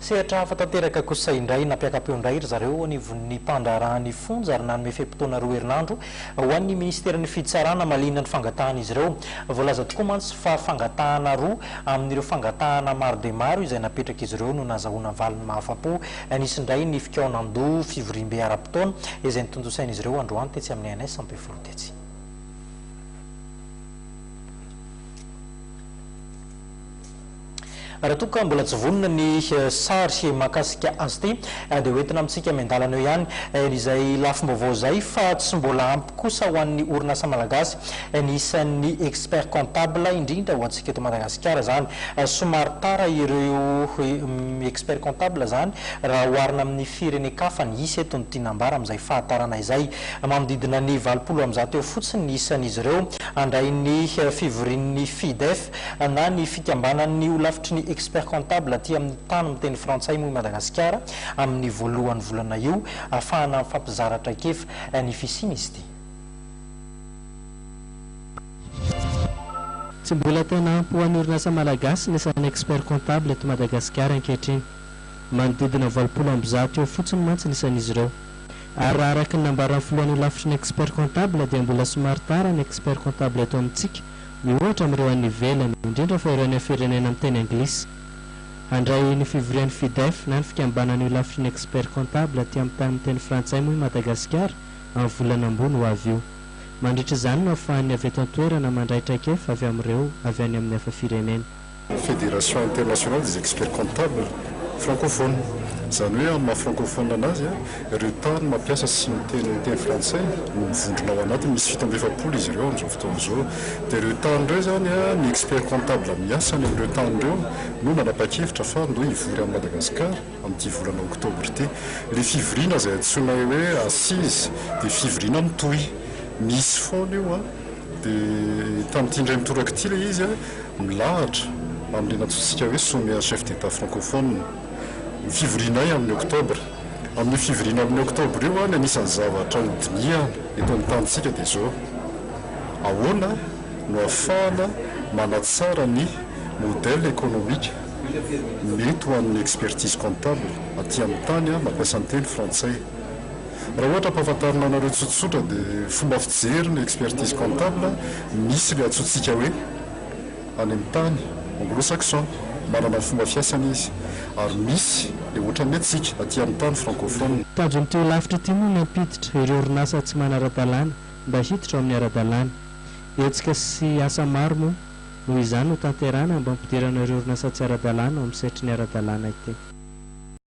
Sehatra hafa tanteraka kosa indray nampiakapeo indray ry zareo anivon'ny mpandrarahany fonja ary nanome feim-potoana 2 herinandro ho an'ny ministeran'ny fitsarana malina ny fangatahana izy ireo. Voalaza tokoa mantsy fa fangatahana roa amin'ireo fangatahana maro dia maro izay napetraka izy ireo no nazahoana valiny mahafapo. Anisindray ny fikaonando fivorimbe ara-potoana izay nitontosaina izy ireo androany tetsy amin'ny ANS ampefolo tetsy. Raha toka mbola tsy vonona ny sary mahakasika azy ity dia hoentina amintsika miandalana eo ihany izay lafim-baovao izay fa tsy mbola ampy kosa ho an'ny orinasa malagasy ny isan'ny expert comptable indrindra ho antsika eto Madagasikara zany. Somary tara ireo expert comptable zany raha oharina amin'ny firenen-kafa ny isa eto ny tinambara amin'izay fahatarana izay manodidina ny 20 eo fotsiny ny isan'izy ireo andray ny fivorian'ny FIDEF na ny fikambanan'ny olafitry ny expert comptable aty amin'ny tany miteny frantsay moa Madagasikara amin'ny voalohan'ny volana io ahafahana mifampizaratra kefa ny fisiny izy ity. Tsy mbola tena ampy ho an'ny orinasa malagasy ny isan'ny expert comptable eto Madagasikara ankehitriny. Manodidina 20 eo fotsiny mantsy ny isan'izy ireo. Ary raha araka ny nambaran'ny filohan'ny olafitry ny expert comptable dia mbola somary tara ny expert comptable eto amintsika mihoatra amin'ireo any ivelany indrindra fa ireo any firenena amin'ny teny anglisy. Handray ny fivorian'ny FIDEF na ny fikambanan'ny olafitry ny expert comptable aty amin'ny tany miteny frantsay moa Madagasikara amin'ny volana ambony ho avy io. Mandritra izany no ahafahan'ny avy eto an-toerana mandraitra kefa avy amin'ireo avy any amin'ny hafa firenena. Fédération internationale des experts comptables francophones. Zany hoe amin'ny maha-francophone anazy ireo tany mampiasa sy miteny frantsay no mivondrona ao anaty misy 700 izy ireo amin'izao fotoana izao. Dia ireo tany ireo zany ny expert comptable miasa any amin'ireo tany ireo no nanapa-kevitra fa ndoa hivory amin'ny Madagasikara amin'ity volana oktobra ity. Ilay fivoriana izay antsoina hoe assise dia fivoriana mitohy. Misy foana io dia tamin'ity indray mitoraka ity ilay izy milahatra amin'ilay natsotsika hoe sommet chef d'état francophone. Fivorianay amin'ny oktobra. Amin'ny fivoriana amin'ny oktobra io ny anisan'ny zavatra hodiniana eto amin'ny tanitsika dia izao. Ahoana no ahafahana manatsara ny modèle économique mety ho an'ny expertise comptable aty amin'ny tany mampiasa ny teny frantsay. Raha ohatra ampahafantarina anareo tsotsotra dia fomba fijery ny expertise comptable misy ilay antsointsika hoe any amin'ny tany anglo-saxon manana ny fomba fiasana izy ary misy ilay ohatran'ny antsika aty amin'ny tany francophone. Tanjon'ity lavitra ity moa nampiditra ireo orinasa tsy manara-dalàna mba hiditra ao amin'ny ara-dalàna. Hetsika sy asa maro moa noho izany no tanterana mba hampidirana ireo orinasa tsy ara-dalàna ao amin'ny sehatry ny ara-dalàna ity.